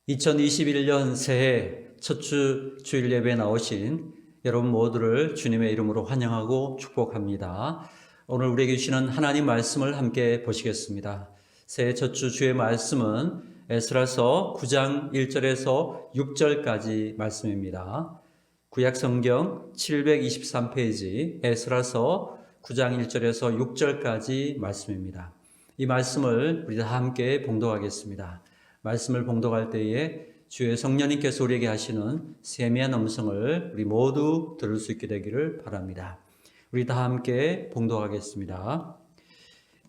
2021년 새해 첫 주 주일 예배에 나오신 여러분 모두를 주님의 이름으로 환영하고 축복합니다. 오늘 우리에게 주시는 하나님 말씀을 함께 보시겠습니다. 새해 첫 주 주의 말씀은 에스라서 9장 1절에서 6절까지 말씀입니다. 구약 성경 723페이지 에스라서 9장 1절에서 6절까지 말씀입니다. 이 말씀을 우리 다 함께 봉독하겠습니다. 말씀을 봉독할 때에 주의 성령님께서 우리에게 하시는 세미한 음성을 우리 모두 들을 수 있게 되기를 바랍니다. 우리 다 함께 봉독하겠습니다.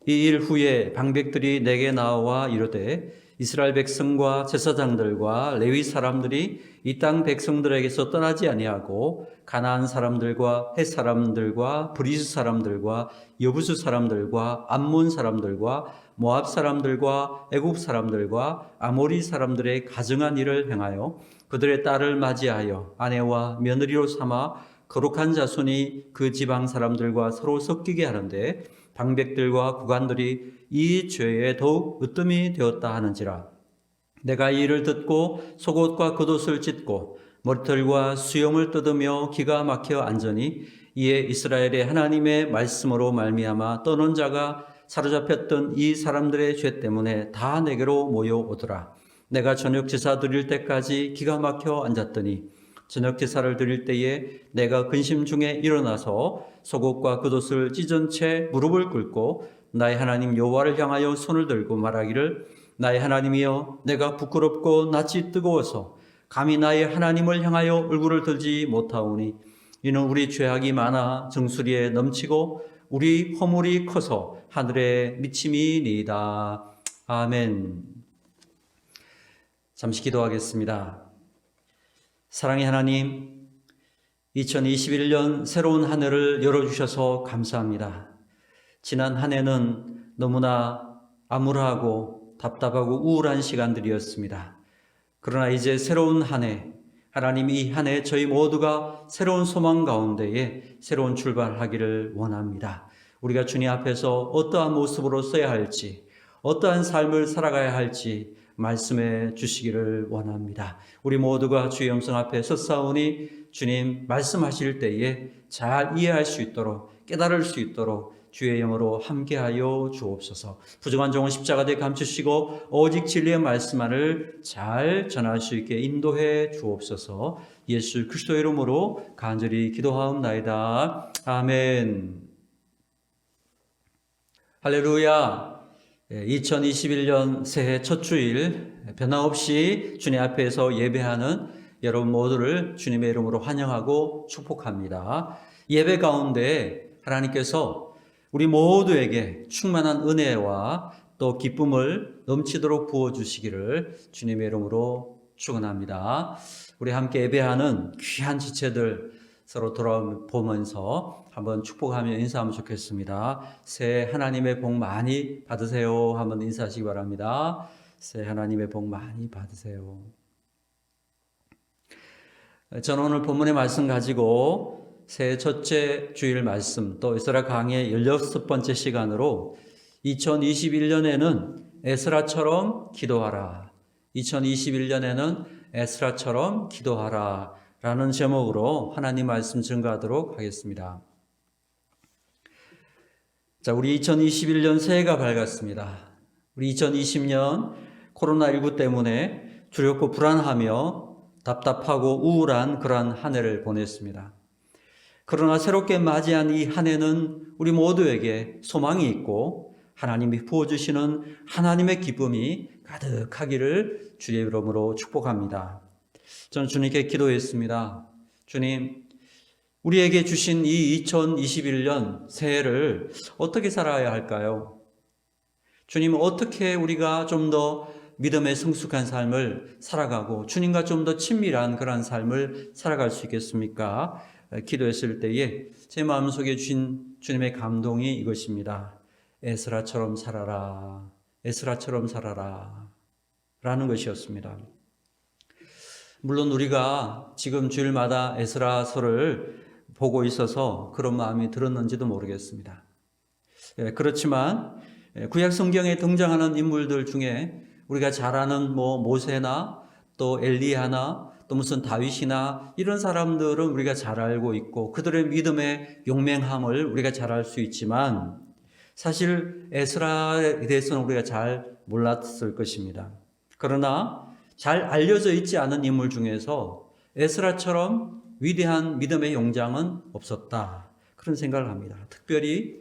이 일 후에 방백들이 내게 나와 이르되 이스라엘 백성과 제사장들과 레위 사람들이 이 땅 백성들에게서 떠나지 아니하고 가나안 사람들과 헷 사람들과 브리스 사람들과 여부수 사람들과 암몬 사람들과 모압 사람들과 애굽 사람들과 아모리 사람들의 가증한 일을 행하여 그들의 딸을 맞이하여 아내와 며느리로 삼아 거룩한 자손이 그 지방 사람들과 서로 섞이게 하는데 방백들과 구관들이 이 죄에 더욱 으뜸이 되었다 하는지라. 내가 이 일을 듣고 속옷과 겉옷을 찢고 머리털과 수염을 뜯으며 기가 막혀 앉으니 이에 이스라엘의 하나님의 말씀으로 말미암아 떠난 자가 사로잡혔던 이 사람들의 죄 때문에 다 내게로 모여오더라. 내가 저녁 제사 드릴 때까지 기가 막혀 앉았더니 저녁 제사를 드릴 때에 내가 근심 중에 일어나서 속옷과 겉옷을 찢은 채 무릎을 꿇고 나의 하나님 여호와를 향하여 손을 들고 말하기를 나의 하나님이여 내가 부끄럽고 낯이 뜨거워서 감히 나의 하나님을 향하여 얼굴을 들지 못하오니 이는 우리 죄악이 많아 정수리에 넘치고 우리 허물이 커서 하늘에 미침이니이다. 아멘. 잠시 기도하겠습니다. 사랑의 하나님, 2021년 새로운 한 해를 열어주셔서 감사합니다. 지난 한 해는 너무나 암울하고 답답하고 우울한 시간들이었습니다. 그러나 이제 새로운 한 해, 하나님 이 한 해 저희 모두가 새로운 소망 가운데에 새로운 출발하기를 원합니다. 우리가 주님 앞에서 어떠한 모습으로 서야 할지, 어떠한 삶을 살아가야 할지 말씀해 주시기를 원합니다. 우리 모두가 주의 영성 앞에 섰사오니 주님 말씀하실 때에 잘 이해할 수 있도록 깨달을 수 있도록 주의 영으로 함께하여 주옵소서. 부정한 종은 십자가에 감추시고 오직 진리의 말씀만을 잘 전할 수 있게 인도해 주옵소서. 예수 그리스도의 이름으로 간절히 기도하옵나이다. 아멘. 할렐루야. 2021년 새해 첫 주일 변함없이 주님 앞에서 예배하는 여러분 모두를 주님의 이름으로 환영하고 축복합니다. 예배 가운데 하나님께서 우리 모두에게 충만한 은혜와 또 기쁨을 넘치도록 부어주시기를 주님의 이름으로 축원합니다. 우리 함께 예배하는 귀한 지체들 서로 돌아보면서 한번 축복하며 인사하면 좋겠습니다. 새해 하나님의 복 많이 받으세요. 한번 인사하시기 바랍니다. 새해 하나님의 복 많이 받으세요. 저는 오늘 본문의 말씀 가지고 새해 첫째 주일 말씀 또 에스라 강의 16번째 시간으로 2021년에는 에스라처럼 기도하라. 2021년에는 에스라처럼 기도하라. 라는 제목으로 하나님 말씀 증거하도록 하겠습니다. 자, 우리 2021년 새해가 밝았습니다. 우리 2020년 코로나19 때문에 두렵고 불안하며 답답하고 우울한 그러한 한 해를 보냈습니다. 그러나 새롭게 맞이한 이 한 해는 우리 모두에게 소망이 있고 하나님이 부어주시는 하나님의 기쁨이 가득하기를 주의 이름으로 축복합니다. 저는 주님께 기도했습니다. 주님, 우리에게 주신 이 2021년 새해를 어떻게 살아야 할까요? 주님, 어떻게 우리가 좀 더 믿음의 성숙한 삶을 살아가고 주님과 좀 더 친밀한 그런 삶을 살아갈 수 있겠습니까? 기도했을 때에 제 마음속에 주신 주님의 감동이 이것입니다. 에스라처럼 살아라. 에스라처럼 살아라. 라는 것이었습니다. 물론 우리가 지금 주일마다 에스라서를 보고 있어서 그런 마음이 들었는지도 모르겠습니다. 그렇지만 구약 성경에 등장하는 인물들 중에 우리가 잘 아는 모세나 또 엘리야나 또 무슨 다윗이나 이런 사람들은 우리가 잘 알고 있고 그들의 믿음의 용맹함을 우리가 잘 알 수 있지만 사실 에스라에 대해서는 우리가 잘 몰랐을 것입니다. 그러나 잘 알려져 있지 않은 인물 중에서 에스라처럼 위대한 믿음의 용장은 없었다. 그런 생각을 합니다. 특별히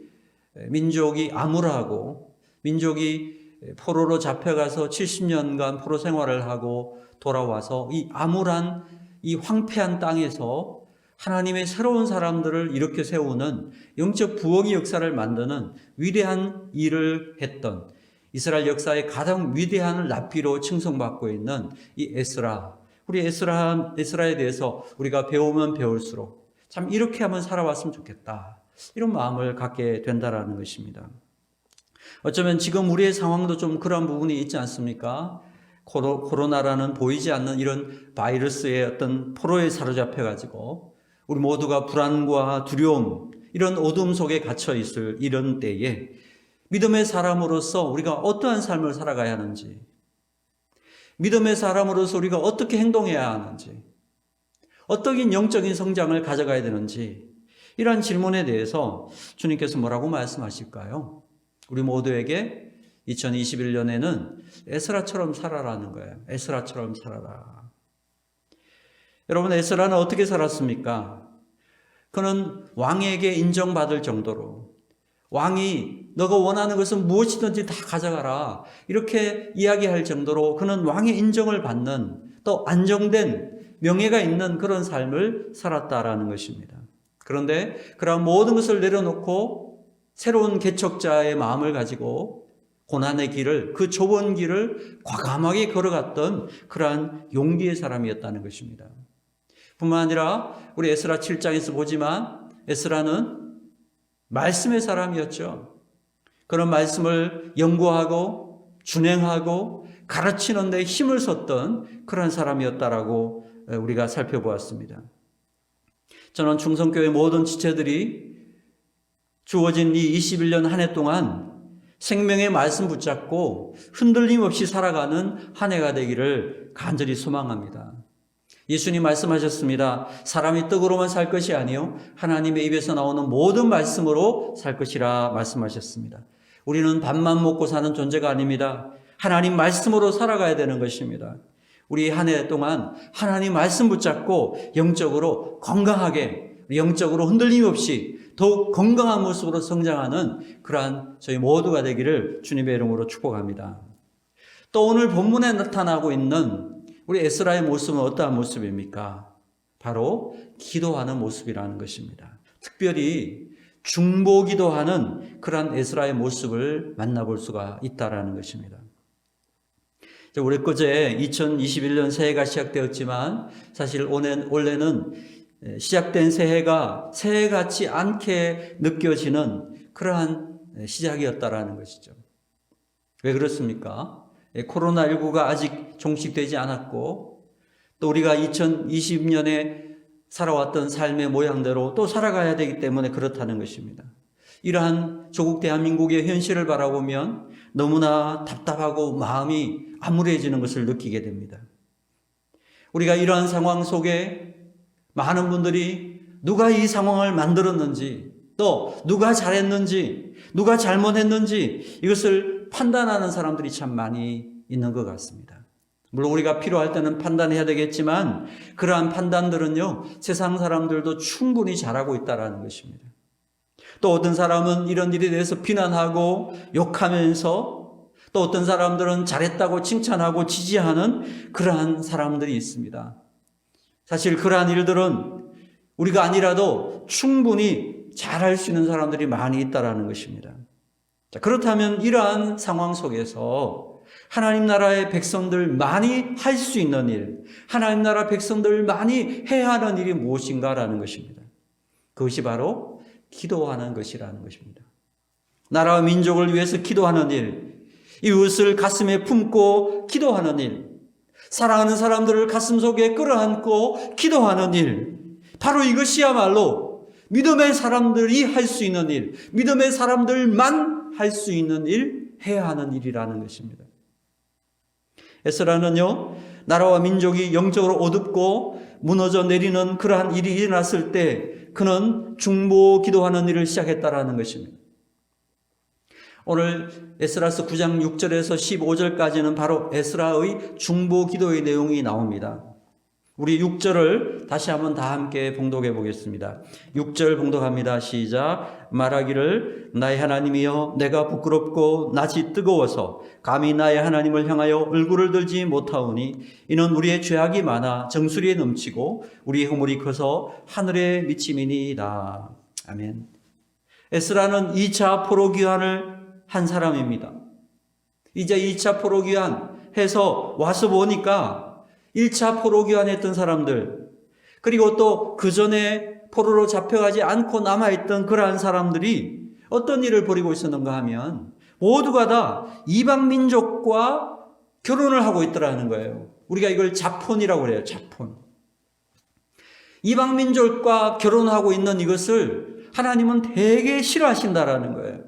민족이 암울하고 민족이 포로로 잡혀가서 70년간 포로 생활을 하고 돌아와서 이 암울한 이 황폐한 땅에서 하나님의 새로운 사람들을 일으켜 세우는 영적 부흥의 역사를 만드는 위대한 일을 했던 이스라엘 역사의 가장 위대한 랍비로 칭송받고 있는 이 에스라. 우리 에스라에 대해서 우리가 배우면 배울수록 참 이렇게 한번 살아왔으면 좋겠다. 이런 마음을 갖게 된다라는 것입니다. 어쩌면 지금 우리의 상황도 좀 그런 부분이 있지 않습니까? 코로나라는 보이지 않는 이런 바이러스의 어떤 포로에 사로잡혀가지고 우리 모두가 불안과 두려움, 이런 어둠 속에 갇혀 있을 이런 때에 믿음의 사람으로서 우리가 어떠한 삶을 살아가야 하는지, 믿음의 사람으로서 우리가 어떻게 행동해야 하는지, 어떤 영적인 성장을 가져가야 되는지, 이러한 질문에 대해서 주님께서 뭐라고 말씀하실까요? 우리 모두에게 2021년에는 에스라처럼 살아라는 거예요. 에스라처럼 살아라. 여러분, 에스라는 어떻게 살았습니까? 그는 왕에게 인정받을 정도로, 왕이 너가 원하는 것은 무엇이든지 다 가져가라, 이렇게 이야기할 정도로 그는 왕의 인정을 받는, 또 안정된 명예가 있는 그런 삶을 살았다라는 것입니다. 그런데 그런 모든 것을 내려놓고 새로운 개척자의 마음을 가지고 고난의 길을, 그 좁은 길을 과감하게 걸어갔던 그러한 용기의 사람이었다는 것입니다. 뿐만 아니라 우리 에스라 7장에서 보지만 에스라는 말씀의 사람이었죠. 그런 말씀을 연구하고 준행하고 가르치는 데 힘을 썼던 그런 사람이었다라고 우리가 살펴보았습니다. 저는 충성교회 모든 지체들이 주어진 이 21년 한 해 동안 생명의 말씀 붙잡고 흔들림 없이 살아가는 한 해가 되기를 간절히 소망합니다. 예수님 말씀하셨습니다. 사람이 떡으로만 살 것이 아니요 하나님의 입에서 나오는 모든 말씀으로 살 것이라 말씀하셨습니다. 우리는 밥만 먹고 사는 존재가 아닙니다. 하나님 말씀으로 살아가야 되는 것입니다. 우리 한 해 동안 하나님 말씀 붙잡고 영적으로 건강하게, 영적으로 흔들림 없이 더욱 건강한 모습으로 성장하는 그러한 저희 모두가 되기를 주님의 이름으로 축복합니다. 또 오늘 본문에 나타나고 있는 우리 에스라의 모습은 어떠한 모습입니까? 바로 기도하는 모습이라는 것입니다. 특별히 중보기도하는 그러한 에스라의 모습을 만나볼 수가 있다라는 것입니다. 우리 그제 2021년 새해가 시작되었지만 사실 원래는 시작된 새해가 새해 같지 않게 느껴지는 그러한 시작이었다라는 것이죠. 왜 그렇습니까? 코로나19가 아직 종식되지 않았고 또 우리가 2020년에 살아왔던 삶의 모양대로 또 살아가야 되기 때문에 그렇다는 것입니다. 이러한 조국 대한민국의 현실을 바라보면 너무나 답답하고 마음이 암울해지는 것을 느끼게 됩니다. 우리가 이러한 상황 속에 많은 분들이 누가 이 상황을 만들었는지, 또 누가 잘했는지, 누가 잘못했는지 이것을 판단하는 사람들이 참 많이 있는 것 같습니다. 물론 우리가 필요할 때는 판단해야 되겠지만 그러한 판단들은요, 세상 사람들도 충분히 잘하고 있다는 것입니다. 또 어떤 사람은 이런 일에 대해서 비난하고 욕하면서 또 어떤 사람들은 잘했다고 칭찬하고 지지하는 그러한 사람들이 있습니다. 사실 그러한 일들은 우리가 아니라도 충분히 잘할 수 있는 사람들이 많이 있다는 것입니다. 자, 그렇다면 이러한 상황 속에서 하나님 나라의 백성들만이 할 수 있는 일, 하나님 나라 백성들만이 해야 하는 일이 무엇인가라는 것입니다. 그것이 바로 기도하는 것이라는 것입니다. 나라와 민족을 위해서 기도하는 일, 이웃을 가슴에 품고 기도하는 일, 사랑하는 사람들을 가슴속에 끌어안고 기도하는 일, 바로 이것이야말로 믿음의 사람들이 할 수 있는 일, 믿음의 사람들만 할 수 있는 일, 해야 하는 일이라는 것입니다. 에스라는요, 나라와 민족이 영적으로 어둡고 무너져 내리는 그러한 일이 일어났을 때 그는 중보 기도하는 일을 시작했다라는 것입니다. 오늘 에스라서 9장 6절에서 15절까지는 바로 에스라의 중보 기도의 내용이 나옵니다. 우리 6절을 다시 한번 다 함께 봉독해 보겠습니다. 6절 봉독합니다. 시작. 말하기를 나의 하나님이여 내가 부끄럽고 낯이 뜨거워서 감히 나의 하나님을 향하여 얼굴을 들지 못하오니 이는 우리의 죄악이 많아 정수리에 넘치고 우리의 허물이 커서 하늘에 미침이니이다. 아멘. 에스라는 2차 포로귀환을 한 사람입니다. 이제 2차 포로귀환 해서 와서 보니까 1차 포로귀환했던 사람들, 그리고 또 그 전에 포로로 잡혀가지 않고 남아있던 그러한 사람들이 어떤 일을 벌이고 있었는가 하면 모두가 다 이방 민족과 결혼을 하고 있더라는 거예요. 우리가 이걸 자폰이라고 그래요. 자폰. 이방 민족과 결혼하고 있는 이것을 하나님은 되게 싫어하신다라는 거예요.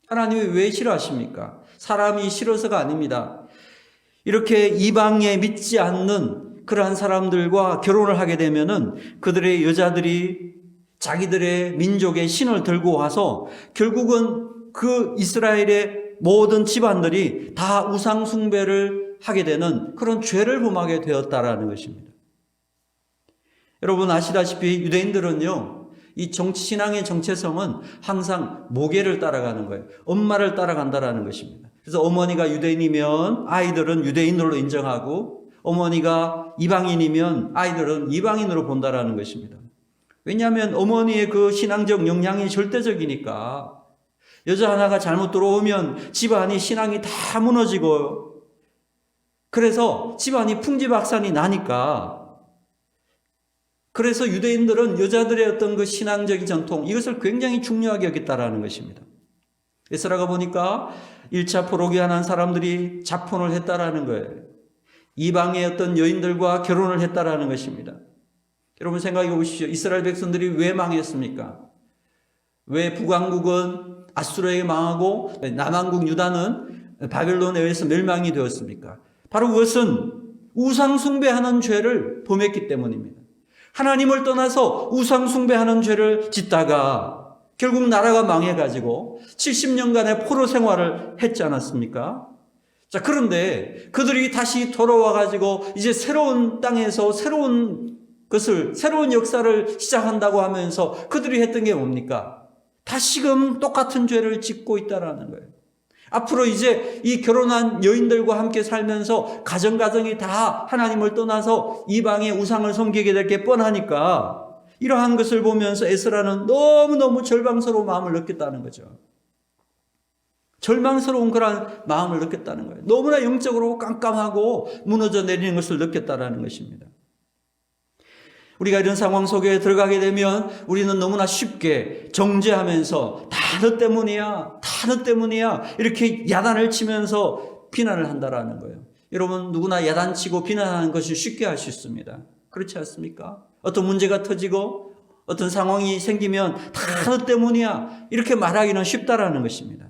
하나님이 왜 싫어하십니까? 사람이 싫어서가 아닙니다. 이렇게 이방에 믿지 않는 그러한 사람들과 결혼을 하게 되면은 그들의 여자들이 자기들의 민족의 신을 들고 와서 결국은 그 이스라엘의 모든 집안들이 다 우상 숭배를 하게 되는 그런 죄를 범하게 되었다라는 것입니다. 여러분 아시다시피 유대인들은요, 이 신앙의 정체성은 항상 모계를 따라가는 거예요. 엄마를 따라간다라는 것입니다. 그래서 어머니가 유대인이면 아이들은 유대인으로 인정하고 어머니가 이방인이면 아이들은 이방인으로 본다라는 것입니다. 왜냐하면 어머니의 그 신앙적 영향이 절대적이니까 여자 하나가 잘못 들어오면 집안이 신앙이 다 무너지고 그래서 집안이 풍지박산이 나니까 그래서 유대인들은 여자들의 어떤 그 신앙적인 전통 이것을 굉장히 중요하게 여겼다라는 것입니다. 에스라가 보니까 1차 포로귀환한 사람들이 자폰을 했다라는 거예요. 이방의 어떤 여인들과 결혼을 했다라는 것입니다. 여러분 생각해 보십시오. 이스라엘 백성들이 왜 망했습니까? 왜 북왕국은 아수르에게 망하고 남왕국 유다는 바벨론에 의해서 멸망이 되었습니까? 바로 그것은 우상 숭배하는 죄를 범했기 때문입니다. 하나님을 떠나서 우상 숭배하는 죄를 짓다가 결국 나라가 망해가지고 70년간의 포로 생활을 했지 않았습니까? 자, 그런데 그들이 다시 돌아와가지고 이제 새로운 땅에서 새로운 역사를 시작한다고 하면서 그들이 했던 게 뭡니까? 다시금 똑같은 죄를 짓고 있다라는 거예요. 앞으로 이제 이 결혼한 여인들과 함께 살면서 가정이 다 하나님을 떠나서 이방의 우상을 섬기게 될 게 뻔하니까 이러한 것을 보면서 에스라는 너무너무 절망스러운 마음을 느꼈다는 거죠. 절망스러운 그런 마음을 느꼈다는 거예요. 너무나 영적으로 깜깜하고 무너져 내리는 것을 느꼈다는 것입니다. 우리가 이런 상황 속에 들어가게 되면 우리는 너무나 쉽게 정죄하면서 다 너 때문이야 이렇게 야단을 치면서 비난을 한다라는 거예요. 여러분 누구나 야단치고 비난하는 것이 쉽게 할 수 있습니다. 그렇지 않습니까? 어떤 문제가 터지고 어떤 상황이 생기면 다 너 때문이야 이렇게 말하기는 쉽다라는 것입니다.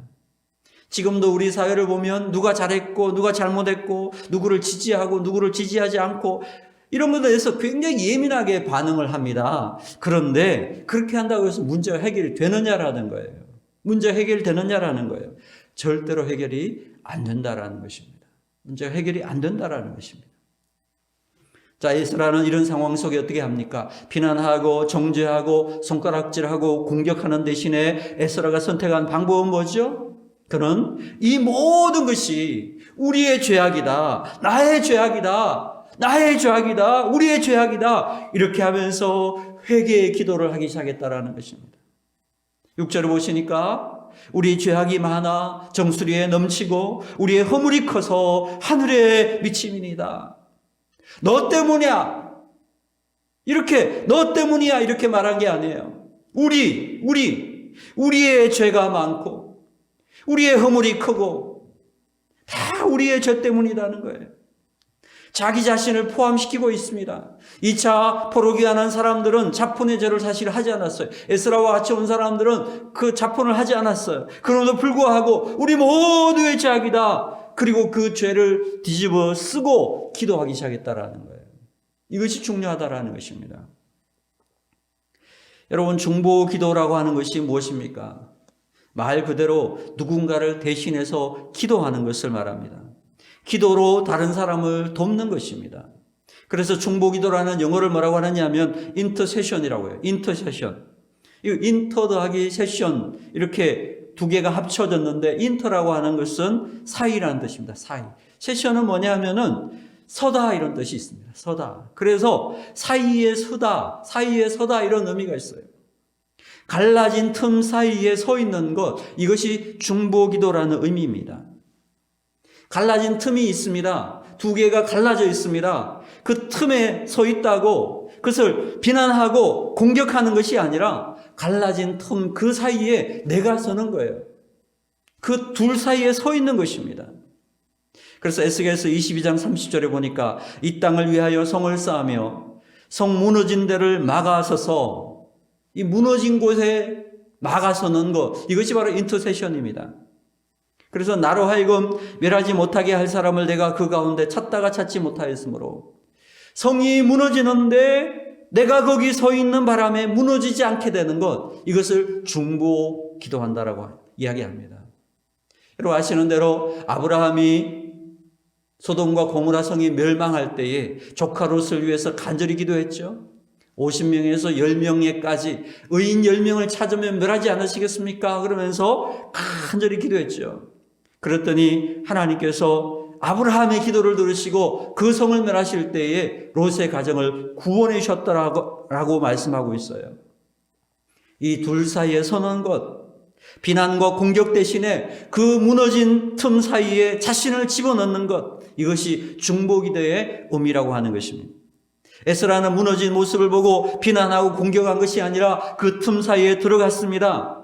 지금도 우리 사회를 보면 누가 잘했고 누가 잘못했고 누구를 지지하고 누구를 지지하지 않고 이런 것에 대해서 굉장히 예민하게 반응을 합니다. 그런데 그렇게 한다고 해서 문제가 해결이 되느냐라는 거예요. 문제가 해결되느냐라는 거예요. 절대로 해결이 안 된다라는 것입니다. 문제가 해결이 안 된다라는 것입니다. 자, 에스라는 이런 상황 속에 어떻게 합니까? 비난하고 정죄하고 손가락질하고 공격하는 대신에 에스라가 선택한 방법은 뭐죠? 그는 이 모든 것이 우리의 죄악이다. 나의 죄악이다. 우리의 죄악이다. 이렇게 하면서 회개의 기도를 하기 시작했다라는 것입니다. 6절을 보시니까 우리 죄악이 많아 정수리에 넘치고 우리의 허물이 커서 하늘에 미침이니이다. 너 때문이야. 너 때문이야. 이렇게 말한 게 아니에요. 우리의 죄가 많고 우리의 허물이 크고 다 우리의 죄 때문이라는 거예요. 자기 자신을 포함시키고 있습니다. 2차 포로귀환한 사람들은 자폰의 죄를 사실 하지 않았어요. 에스라와 같이 온 사람들은 그 자폰을 하지 않았어요. 그럼에도 불구하고 우리 모두의 죄악이다. 그리고 그 죄를 뒤집어 쓰고 기도하기 시작했다라는 거예요. 이것이 중요하다라는 것입니다. 여러분, 중보 기도라고 하는 것이 무엇입니까? 말 그대로 누군가를 대신해서 기도하는 것을 말합니다. 기도로 다른 사람을 돕는 것입니다. 그래서 중보 기도라는 영어를 뭐라고 하느냐면 인터세션이라고 해요. 인터세션. 이 인터 더하기 세션, 이렇게 두 개가 합쳐졌는데 인터라고 하는 것은 사이라는 뜻입니다. 사이. 세션은 뭐냐 하면은 서다 이런 뜻이 있습니다. 서다. 그래서 사이에 서다, 사이에 서다 이런 의미가 있어요. 갈라진 틈 사이에 서 있는 것, 이것이 중보기도라는 의미입니다. 갈라진 틈이 있습니다. 두 개가 갈라져 있습니다. 그 틈에 서 있다고 그것을 비난하고 공격하는 것이 아니라 갈라진 틈 그 사이에 내가 서는 거예요. 그 둘 사이에 서 있는 것입니다. 그래서 에스겔서 22장 30절에 보니까 이 땅을 위하여 성을 쌓으며 성 무너진 데를 막아서서, 이 무너진 곳에 막아서는 것, 이것이 바로 인터세션입니다. 그래서 나로 하여금 멸하지 못하게 할 사람을 내가 그 가운데 찾다가 찾지 못하였으므로 성이 무너지는데 내가 거기 서 있는 바람에 무너지지 않게 되는 것, 이것을 중보 기도한다라고 이야기합니다. 여러분 아시는 대로 아브라함이 소돔과 고모라 성이 멸망할 때에 조카 롯을 위해서 간절히 기도했죠. 50명에서 10명에까지 의인 10명을 찾으면 멸하지 않으시겠습니까? 그러면서 간절히 기도했죠. 그랬더니 하나님께서 아브라함의 기도를 들으시고 그 성을 멸하실 때에 롯의 가정을 구원해 주셨다라고 말씀하고 있어요. 이 둘 사이에 서는 것, 비난과 공격 대신에 그 무너진 틈 사이에 자신을 집어넣는 것, 이것이 중보기도의 의미라고 하는 것입니다. 에스라는 무너진 모습을 보고 비난하고 공격한 것이 아니라 그 틈 사이에 들어갔습니다.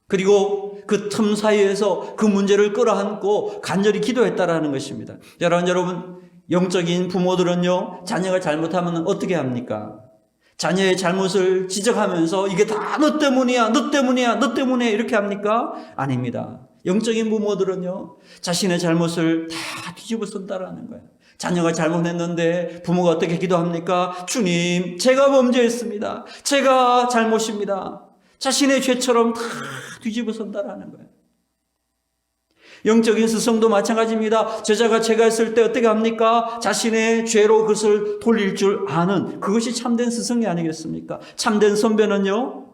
그리고 그 틈 사이에서 그 문제를 끌어안고 간절히 기도했다라는 것입니다. 여러분, 영적인 부모들은요, 자녀가 잘못하면 어떻게 합니까? 자녀의 잘못을 지적하면서 이게 다 너 때문이야, 너 때문이야, 너 때문에 이렇게 합니까? 아닙니다. 영적인 부모들은요, 자신의 잘못을 다 뒤집어 쓴다라는 거예요. 자녀가 잘못했는데 부모가 어떻게 기도합니까? 주님, 제가 범죄했습니다. 제가 잘못입니다. 자신의 죄처럼 다 뒤집어 쓴다라는 거예요. 영적인 스승도 마찬가지입니다. 제자가 죄가 했을 때 어떻게 합니까? 자신의 죄로 그것을 돌릴 줄 아는, 그것이 참된 스승이 아니겠습니까? 참된 선배는요,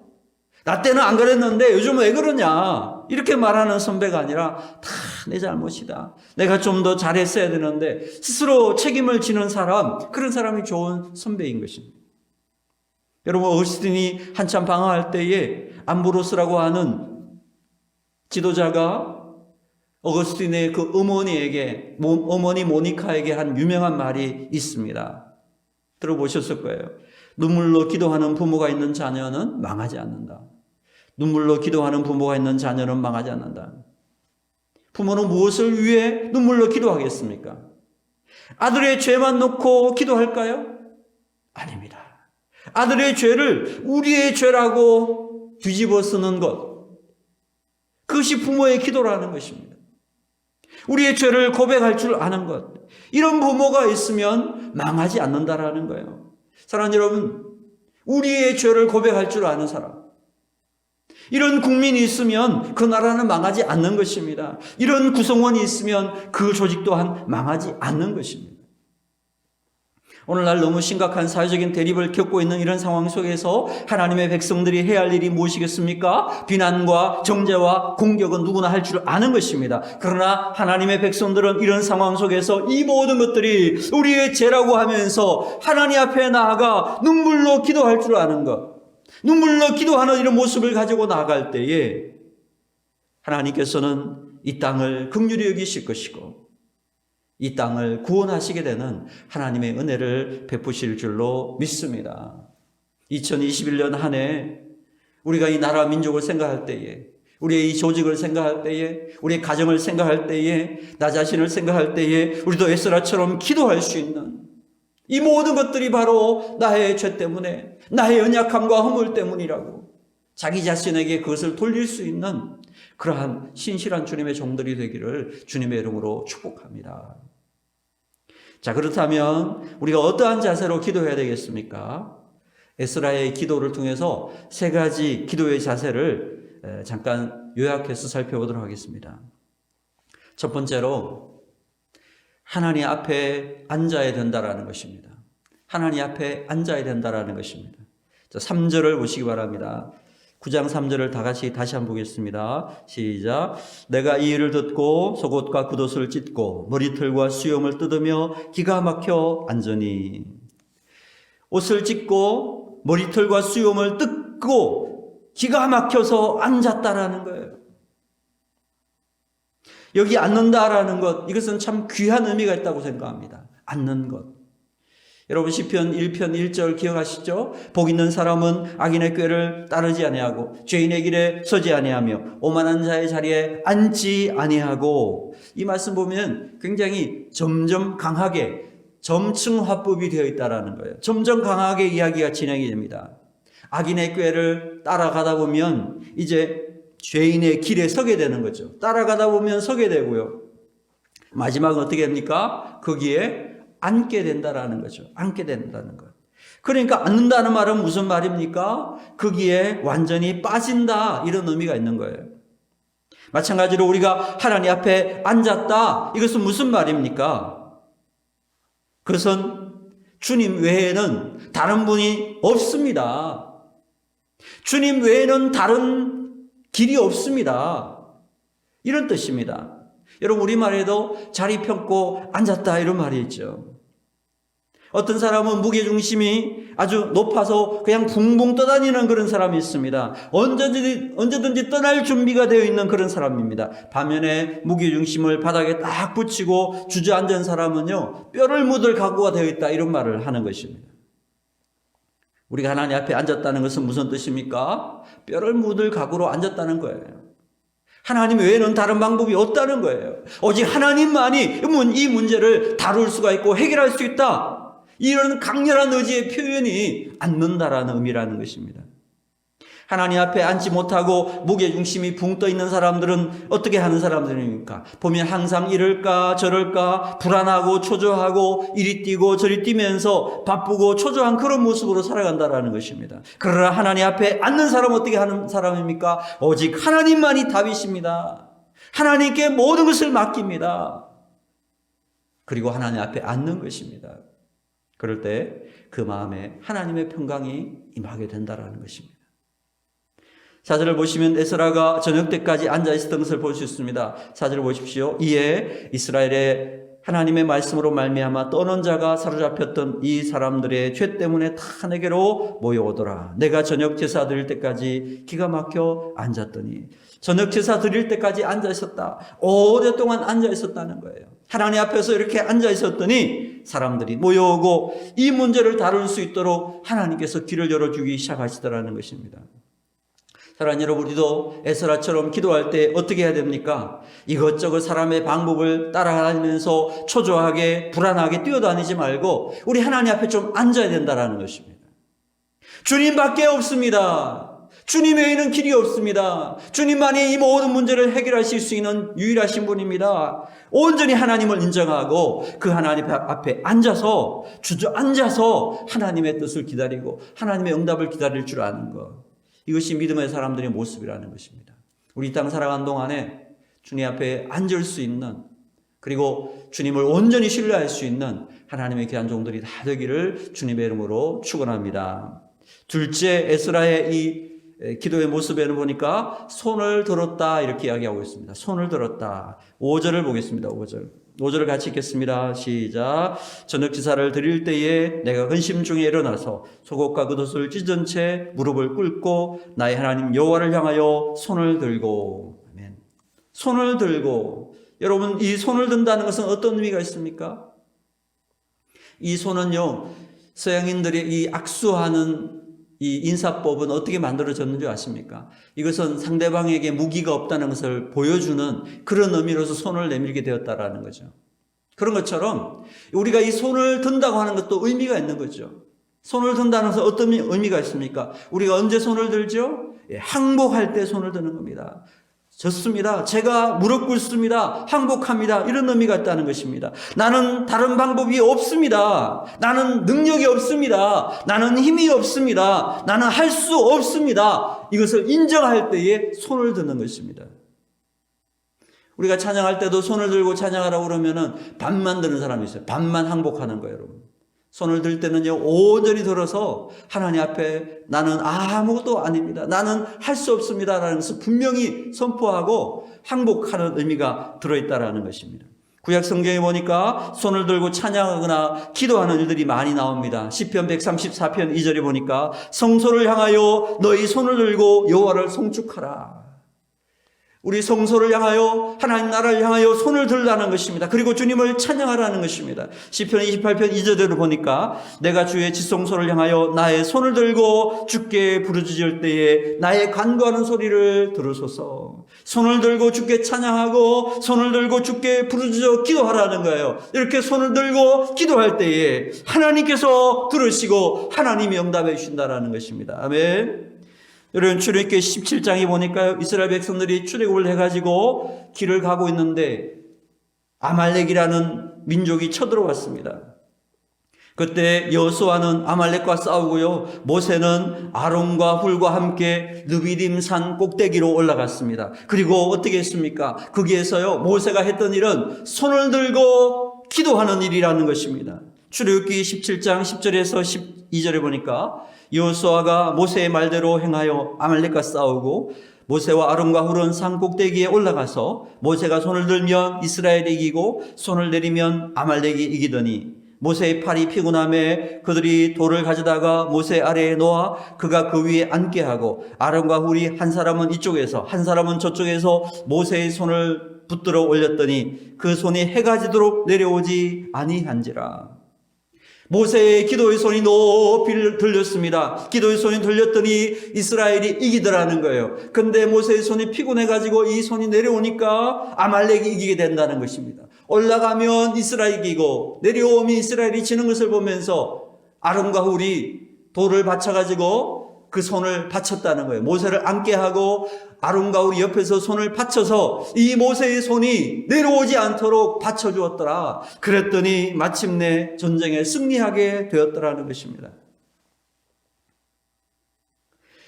나 때는 안 그랬는데 요즘 왜 그러냐, 이렇게 말하는 선배가 아니라 다 내 잘못이다, 내가 좀 더 잘했어야 되는데, 스스로 책임을 지는 사람, 그런 사람이 좋은 선배인 것입니다. 여러분, 어거스틴이 한참 방황할 때에 암브로스라고 하는 지도자가 어거스틴의 그 어머니 모니카에게 한 유명한 말이 있습니다. 들어보셨을 거예요. 눈물로 기도하는 부모가 있는 자녀는 망하지 않는다. 눈물로 기도하는 부모가 있는 자녀는 망하지 않는다. 부모는 무엇을 위해 눈물로 기도하겠습니까? 아들의 죄만 놓고 기도할까요? 아닙니다. 아들의 죄를 우리의 죄라고 뒤집어 쓰는 것, 그것이 부모의 기도라는 것입니다. 우리의 죄를 고백할 줄 아는 것, 이런 부모가 있으면 망하지 않는다라는 거예요. 사랑하는 여러분, 우리의 죄를 고백할 줄 아는 사람, 이런 국민이 있으면 그 나라는 망하지 않는 것입니다. 이런 구성원이 있으면 그 조직 또한 망하지 않는 것입니다. 오늘날 너무 심각한 사회적인 대립을 겪고 있는 이런 상황 속에서 하나님의 백성들이 해야 할 일이 무엇이겠습니까? 비난과 정죄와 공격은 누구나 할 줄 아는 것입니다. 그러나 하나님의 백성들은 이런 상황 속에서 이 모든 것들이 우리의 죄라고 하면서 하나님 앞에 나아가 눈물로 기도할 줄 아는 것, 눈물로 기도하는 이런 모습을 가지고 나아갈 때에 하나님께서는 이 땅을 긍휼히 여기실 것이고 이 땅을 구원하시게 되는 하나님의 은혜를 베푸실 줄로 믿습니다. 2021년 한 해 우리가 이 나라 민족을 생각할 때에, 우리의 이 조직을 생각할 때에, 우리의 가정을 생각할 때에, 나 자신을 생각할 때에 우리도 에스라처럼 기도할 수 있는, 이 모든 것들이 바로 나의 죄 때문에, 나의 연약함과 허물 때문이라고 자기 자신에게 그것을 돌릴 수 있는 그러한 신실한 주님의 종들이 되기를 주님의 이름으로 축복합니다. 자, 그렇다면 우리가 어떠한 자세로 기도해야 되겠습니까? 에스라의 기도를 통해서 세 가지 기도의 자세를 잠깐 요약해서 살펴보도록 하겠습니다. 첫 번째로 하나님 앞에 앉아야 된다라는 것입니다. 하나님 앞에 앉아야 된다라는 것입니다. 자, 3절을 보시기 바랍니다. 9장 3절을 다 같이 다시 한번 보겠습니다. 시작. 내가 이 일을 듣고 속옷과 굿옷을 찢고 머리털과 수염을 뜯으며 기가 막혀 앉으니. 옷을 찢고 머리털과 수염을 뜯고 기가 막혀서 앉았다라는 거예요. 여기 앉는다라는 것, 이것은 참 귀한 의미가 있다고 생각합니다. 앉는 것. 여러분 시편 1편 1절 기억하시죠? 복 있는 사람은 악인의 꾀를 따르지 아니하고 죄인의 길에 서지 아니하며 오만한 자의 자리에 앉지 아니하고. 이 말씀 보면 굉장히 점점 강하게 점층 화법이 되어 있다라는 거예요. 점점 강하게 이야기가 진행이 됩니다. 악인의 꾀를 따라가다 보면 이제 죄인의 길에 서게 되는 거죠. 따라가다 보면 서게 되고요. 마지막은 어떻게 됩니까? 거기에 앉게 된다라는 거죠. 앉게 된다는 것. 그러니까 앉는다는 말은 무슨 말입니까? 거기에 완전히 빠진다, 이런 의미가 있는 거예요. 마찬가지로 우리가 하나님 앞에 앉았다, 이것은 무슨 말입니까? 그것은 주님 외에는 다른 분이 없습니다. 주님 외에는 다른 길이 없습니다. 이런 뜻입니다. 여러분 우리말에도 자리 펴고 앉았다, 이런 말이 있죠. 어떤 사람은 무게중심이 아주 높아서 그냥 붕붕 떠다니는 그런 사람이 있습니다. 언제든지 떠날 준비가 되어 있는 그런 사람입니다. 반면에 무게중심을 바닥에 딱 붙이고 주저앉은 사람은요, 뼈를 묻을 각오가 되어 있다, 이런 말을 하는 것입니다. 우리가 하나님 앞에 앉았다는 것은 무슨 뜻입니까? 뼈를 묻을 각오로 앉았다는 거예요. 하나님 외에는 다른 방법이 없다는 거예요. 오직 하나님만이 이 문제를 다룰 수가 있고 해결할 수 있다, 이런 강렬한 의지의 표현이 앉는다라는 의미라는 것입니다. 하나님 앞에 앉지 못하고 무게중심이 붕 떠 있는 사람들은 어떻게 하는 사람들입니까? 보면 항상 이럴까 저럴까 불안하고 초조하고 이리 뛰고 저리 뛰면서 바쁘고 초조한 그런 모습으로 살아간다라는 것입니다. 그러나 하나님 앞에 앉는 사람은 어떻게 하는 사람입니까? 오직 하나님만이 답이십니다. 하나님께 모든 것을 맡깁니다. 그리고 하나님 앞에 앉는 것입니다. 그럴 때 그 마음에 하나님의 평강이 임하게 된다라는 것입니다. 4절을 보시면 에스라가 저녁 때까지 앉아 있었던 것을 볼 수 있습니다. 4절을 보십시오. 이에 이스라엘의 하나님의 말씀으로 말미암아 떠난 자가 사로잡혔던 이 사람들의 죄 때문에 다 내게로 모여오더라. 내가 저녁 제사 드릴 때까지 기가 막혀 앉았더니. 저녁 제사 드릴 때까지 앉아 있었다. 오랫동안 앉아 있었다는 거예요. 하나님 앞에서 이렇게 앉아 있었더니 사람들이 모여오고 이 문제를 다룰 수 있도록 하나님께서 길을 열어주기 시작하시더라는 것입니다. 사랑하는 여러분, 우리도 에스라처럼 기도할 때 어떻게 해야 됩니까? 이것저것 사람의 방법을 따라다니면서 초조하게 불안하게 뛰어다니지 말고 우리 하나님 앞에 좀 앉아야 된다는 것입니다. 주님밖에 없습니다. 주님 외에는 길이 없습니다. 주님만이 이 모든 문제를 해결하실 수 있는 유일하신 분입니다. 온전히 하나님을 인정하고 그 하나님 앞에 앉아서 주저앉아서 하나님의 뜻을 기다리고 하나님의 응답을 기다릴 줄 아는 것, 이것이 믿음의 사람들의 모습이라는 것입니다. 우리 이 땅 살아가는 동안에 주님 앞에 앉을 수 있는, 그리고 주님을 온전히 신뢰할 수 있는 하나님의 귀한 종들이 다 되기를 주님의 이름으로 축원합니다. 둘째, 에스라의 이 기도의 모습에는 보니까 손을 들었다, 이렇게 이야기하고 있습니다. 손을 들었다. 5절을 보겠습니다. 5절을 같이 읽겠습니다. 시작. 저녁 제사를 드릴 때에 내가 근심 중에 일어나서 속옷과 겉옷을 찢은 채 무릎을 꿇고 나의 하나님 여호와를 향하여 손을 들고. 아멘. 손을 들고. 여러분, 이 손을 든다는 것은 어떤 의미가 있습니까? 이 손은요, 서양인들이 이 악수하는 이 인사법은 어떻게 만들어졌는 줄 아십니까? 이것은 상대방에게 무기가 없다는 것을 보여주는 그런 의미로서 손을 내밀게 되었다라는 거죠. 그런 것처럼 우리가 이 손을 든다고 하는 것도 의미가 있는 거죠. 손을 든다는 것은 어떤 의미가 있습니까? 우리가 언제 손을 들죠? 항복할 때 손을 드는 겁니다. 졌습니다. 제가 무릎 꿇습니다. 항복합니다. 이런 의미가 있다는 것입니다. 나는 다른 방법이 없습니다. 나는 능력이 없습니다. 나는 힘이 없습니다. 나는 할 수 없습니다. 이것을 인정할 때에 손을 드는 것입니다. 우리가 찬양할 때도 손을 들고 찬양하라고 그러면은 반만 드는 사람이 있어요. 반만 항복하는 거예요, 여러분. 손을 들 때는요, 온전히 들어서 하나님 앞에 나는 아무것도 아닙니다. 나는 할 수 없습니다. 라는 것을 분명히 선포하고 항복하는 의미가 들어있다는 것입니다. 구약 성경에 보니까 손을 들고 찬양하거나 기도하는 일들이 많이 나옵니다. 시편 134편 2절에 보니까 성소를 향하여 너희 손을 들고 여호와를 송축하라. 우리 성소를 향하여 하나님 나라를 향하여 손을 들라는 것입니다. 그리고 주님을 찬양하라는 것입니다. 시편 28편 2절대로 보니까 내가 주의 지성소를 향하여 나의 손을 들고 주께 부르짖을 때에 나의 간구하는 소리를 들으소서. 손을 들고 주께 찬양하고 손을 들고 주께 부르짖어 기도하라는 거예요. 이렇게 손을 들고 기도할 때에 하나님께서 들으시고 하나님이 응답해 주신다는 것입니다. 아멘. 여러분, 출애굽기 17장에 보니까요, 이스라엘 백성들이 출애굽을 해가지고 길을 가고 있는데 아말렉이라는 민족이 쳐들어왔습니다. 그때 여호수아는 아말렉과 싸우고요, 모세는 아론과 훌과 함께 르비딤 산 꼭대기로 올라갔습니다. 그리고 어떻게 했습니까? 거기에서요, 모세가 했던 일은 손을 들고 기도하는 일이라는 것입니다. 출애굽기 17장 10절에서 12절에 보니까 여호수아가 모세의 말대로 행하여 아말렉과 싸우고 모세와 아론과 훌은 산 꼭대기에 올라가서 모세가 손을 들면 이스라엘이 이기고 손을 내리면 아말렉이 이기더니 모세의 팔이 피곤함에 그들이 돌을 가져다가 모세 아래에 놓아 그가 그 위에 앉게 하고 아론과 훌이 한 사람은 이쪽에서 한 사람은 저쪽에서 모세의 손을 붙들어 올렸더니 그 손이 해가 지도록 내려오지 아니한지라. 모세의 기도의 손이 높이 들렸습니다. 기도의 손이 들렸더니 이스라엘이 이기더라는 거예요. 근데 모세의 손이 피곤해가지고 이 손이 내려오니까 아말렉이 이기게 된다는 것입니다. 올라가면 이스라엘이 이기고 내려오면 이스라엘이 지는 것을 보면서 아론과 훌이 돌을 받쳐가지고 그 손을 받쳤다는 거예요. 모세를 앉게 하고 아론과 훌이 옆에서 손을 받쳐서 이 모세의 손이 내려오지 않도록 받쳐주었더라. 그랬더니 마침내 전쟁에 승리하게 되었더라는 것입니다.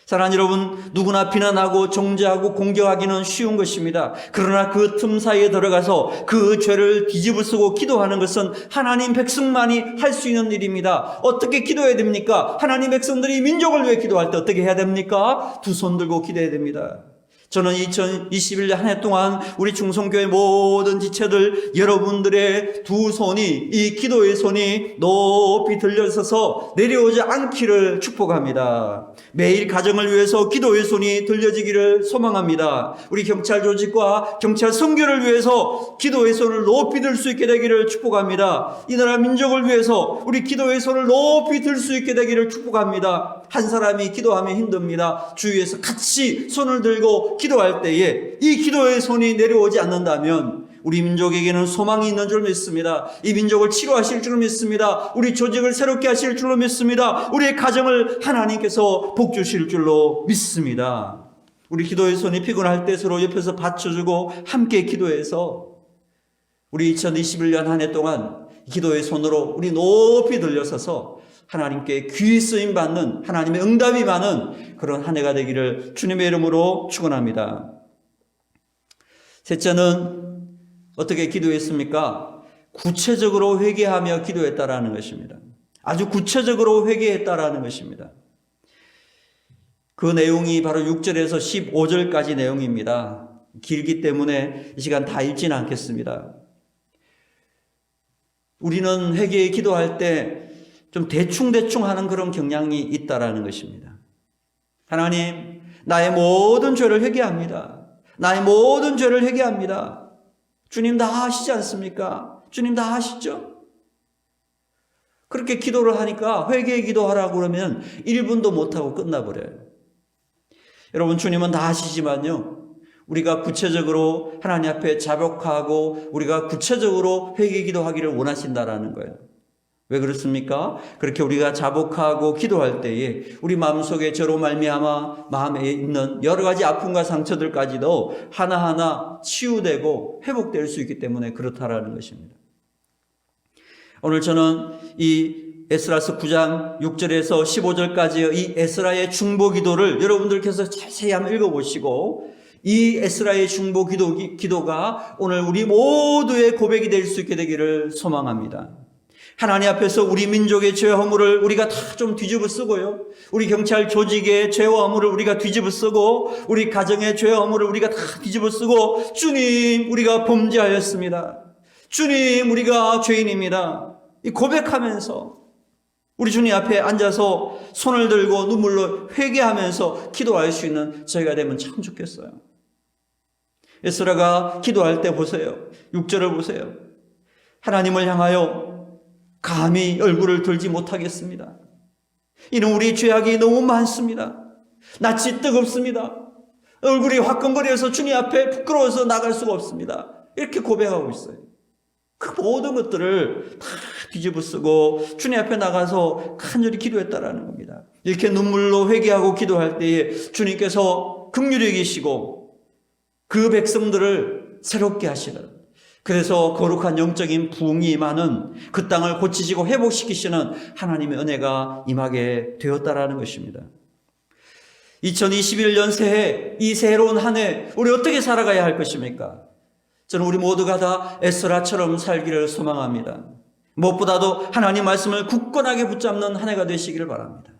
사랑하는 여러분, 누구나 비난하고 정죄하고 공격하기는 쉬운 것입니다. 그러나 그 틈 사이에 들어가서 그 죄를 뒤집어쓰고 기도하는 것은 하나님 백성만이 할 수 있는 일입니다. 어떻게 기도해야 됩니까? 하나님 백성들이 민족을 위해 기도할 때 어떻게 해야 됩니까? 두 손 들고 기도해야 됩니다. 저는 2021년 한 해 동안 우리 충성교회 모든 지체들 여러분들의 두 손이 이 기도의 손이 높이 들려서서 내려오지 않기를 축복합니다. 매일 가정을 위해서 기도의 손이 들려지기를 소망합니다. 우리 경찰 조직과 경찰 선교를 위해서 기도의 손을 높이 들 수 있게 되기를 축복합니다. 이 나라 민족을 위해서 우리 기도의 손을 높이 들 수 있게 되기를 축복합니다. 한 사람이 기도하면 힘듭니다. 주위에서 같이 손을 들고 기도할 때에 이 기도의 손이 내려오지 않는다면 우리 민족에게는 소망이 있는 줄 믿습니다. 이 민족을 치료하실 줄 믿습니다. 우리 조직을 새롭게 하실 줄로 믿습니다. 우리의 가정을 하나님께서 복 주실 줄로 믿습니다. 우리 기도의 손이 피곤할 때 서로 옆에서 받쳐주고 함께 기도해서 우리 2021년 한 해 동안 기도의 손으로 우리 높이 들려서서 하나님께 귀 쓰임 받는 하나님의 응답이 많은 그런 한 해가 되기를 주님의 이름으로 축원합니다. 셋째는 어떻게 기도했습니까? 구체적으로 회개하며 기도했다라는 것입니다. 아주 구체적으로 회개했다라는 것입니다. 그 내용이 바로 6절에서 15절까지 내용입니다. 길기 때문에 이 시간 다 읽지는 않겠습니다. 우리는 회개에 기도할 때 좀 대충대충 하는 그런 경향이 있다라는 것입니다. 하나님, 나의 모든 죄를 회개합니다. 나의 모든 죄를 회개합니다. 주님 다 아시지 않습니까? 주님 다 아시죠? 그렇게 기도를 하니까 회개의 기도하라고 그러면 1분도 못하고 끝나버려요. 여러분, 주님은 다 아시지만요, 우리가 구체적으로 하나님 앞에 자복하고 우리가 구체적으로 회개 기도하기를 원하신다라는 거예요. 왜 그렇습니까? 그렇게 우리가 자복하고 기도할 때에 우리 마음속에 저로 말미암아 마음에 있는 여러 가지 아픔과 상처들까지도 하나하나 치유되고 회복될 수 있기 때문에 그렇다라는 것입니다. 오늘 저는 이 에스라서 9장 6절에서 15절까지의 이 에스라의 중보 기도를 여러분들께서 자세히 한번 읽어보시고 이 에스라의 중보 기도가 오늘 우리 모두의 고백이 될 수 있게 되기를 소망합니다. 하나님 앞에서 우리 민족의 죄와 허물을 우리가 다 좀 뒤집어 쓰고요. 우리 경찰 조직의 죄와 허물을 우리가 뒤집어 쓰고 우리 가정의 죄와 허물을 우리가 다 뒤집어 쓰고 주님 우리가 범죄하였습니다. 주님 우리가 죄인입니다. 이 고백하면서 우리 주님 앞에 앉아서 손을 들고 눈물로 회개하면서 기도할 수 있는 저희가 되면 참 좋겠어요. 에스라가 기도할 때 보세요. 6절을 보세요. 하나님을 향하여 감히 얼굴을 들지 못하겠습니다. 이는 우리 죄악이 너무 많습니다. 낯이 뜨겁습니다. 얼굴이 화끈거려서 주님 앞에 부끄러워서 나갈 수가 없습니다. 이렇게 고백하고 있어요. 그 모든 것들을 다 뒤집어 쓰고 주님 앞에 나가서 간절히 기도했다라는 겁니다. 이렇게 눈물로 회개하고 기도할 때에 주님께서 긍휼히 계시고 그 백성들을 새롭게 하시는, 그래서 거룩한 영적인 부흥이 임하는 그 땅을 고치시고 회복시키시는 하나님의 은혜가 임하게 되었다라는 것입니다. 2021년 새해, 이 새로운 한 해 우리 어떻게 살아가야 할 것입니까? 저는 우리 모두가 다 에스라처럼 살기를 소망합니다. 무엇보다도 하나님 말씀을 굳건하게 붙잡는 한 해가 되시기를 바랍니다.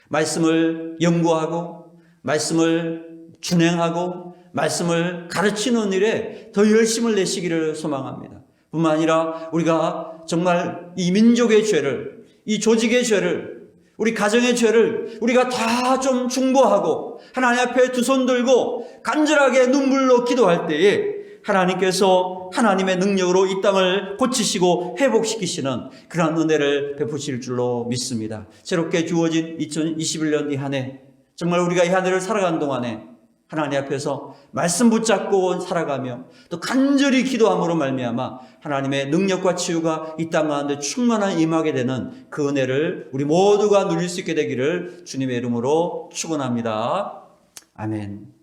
말씀을 연구하고 말씀을 준행하고 말씀을 가르치는 일에 더 열심을 내시기를 소망합니다. 뿐만 아니라 우리가 정말 이 민족의 죄를, 이 조직의 죄를, 우리 가정의 죄를 우리가 다 좀 중보하고 하나님 앞에 두 손 들고 간절하게 눈물로 기도할 때에 하나님께서 하나님의 능력으로 이 땅을 고치시고 회복시키시는 그런 은혜를 베푸실 줄로 믿습니다. 새롭게 주어진 2021년 이 한 해, 정말 우리가 이 한 해를 살아가는 동안에 하나님 앞에서 말씀 붙잡고 살아가며 또 간절히 기도함으로 말미암아 하나님의 능력과 치유가 이 땅 가운데 충만한 임하게 되는 그 은혜를 우리 모두가 누릴 수 있게 되기를 주님의 이름으로 축원합니다. 아멘.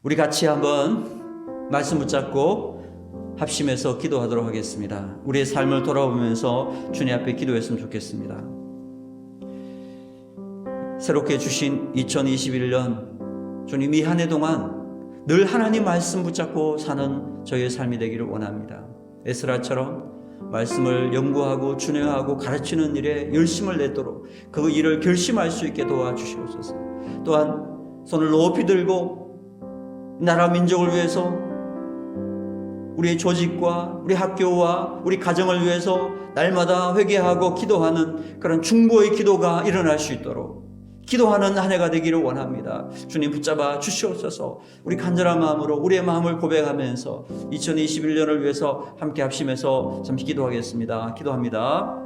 우리 같이 한번 말씀 붙잡고 합심해서 기도하도록 하겠습니다. 우리의 삶을 돌아보면서 주님 앞에 기도했으면 좋겠습니다. 새롭게 주신 2021년 주님 이 한 해 동안 늘 하나님 말씀 붙잡고 사는 저희의 삶이 되기를 원합니다. 에스라처럼 말씀을 연구하고 준행하고 가르치는 일에 열심을 내도록 그 일을 결심할 수 있게 도와주시옵소서. 또한 손을 높이 들고 나라 민족을 위해서 우리의 조직과 우리 학교와 우리 가정을 위해서 날마다 회개하고 기도하는 그런 중보의 기도가 일어날 수 있도록 기도하는 한 해가 되기를 원합니다. 주님 붙잡아 주시옵소서. 우리 간절한 마음으로 우리의 마음을 고백하면서 2021년을 위해서 함께 합심해서 잠시 기도하겠습니다. 기도합니다.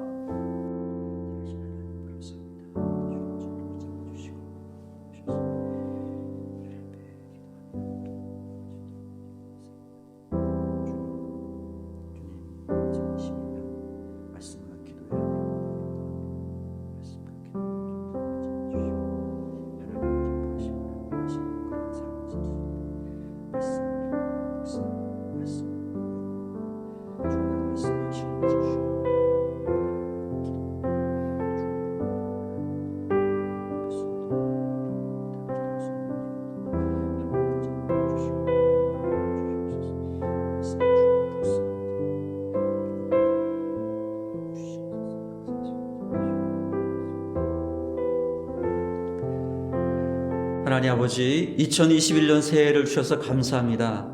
하나님 아버지, 2021년 새해를 주셔서 감사합니다.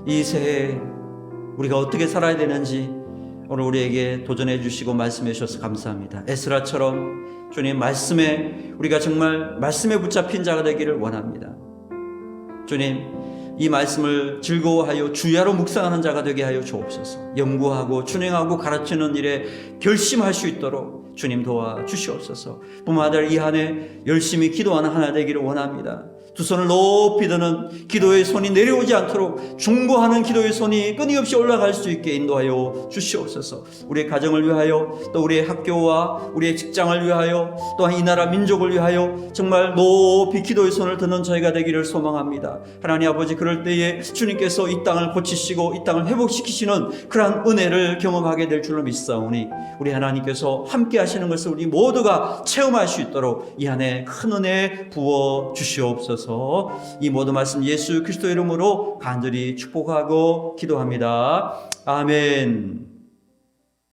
이 새해 우리가 어떻게 살아야 되는지 오늘 우리에게 도전해 주시고 말씀해 주셔서 감사합니다. 에스라처럼 주님 말씀에 우리가 정말 말씀에 붙잡힌 자가 되기를 원합니다. 주님, 이 말씀을 즐거워하여 주야로 묵상하는 자가 되게 하여 주옵소서. 연구하고 준행하고 가르치는 일에 결심할 수 있도록 주님 도와주시옵소서. 뿐만 아니라 이 한 해 열심히 기도하는 하나 되기를 원합니다. 두 손을 높이 드는 기도의 손이 내려오지 않도록 중보하는 기도의 손이 끊임없이 올라갈 수 있게 인도하여 주시옵소서. 우리의 가정을 위하여, 또 우리의 학교와 우리의 직장을 위하여, 또한 이 나라 민족을 위하여 정말 높이 기도의 손을 드는 저희가 되기를 소망합니다. 하나님 아버지, 그럴 때에 주님께서 이 땅을 고치시고 이 땅을 회복시키시는 그러한 은혜를 경험하게 될 줄로 믿사오니 우리 하나님께서 함께 하시는 것을 우리 모두가 체험할 수 있도록 이 안에 큰 은혜 부어 주시옵소서. 이 모든 말씀 예수 그리스도 이름으로 간절히 축복하고 기도합니다. 아멘.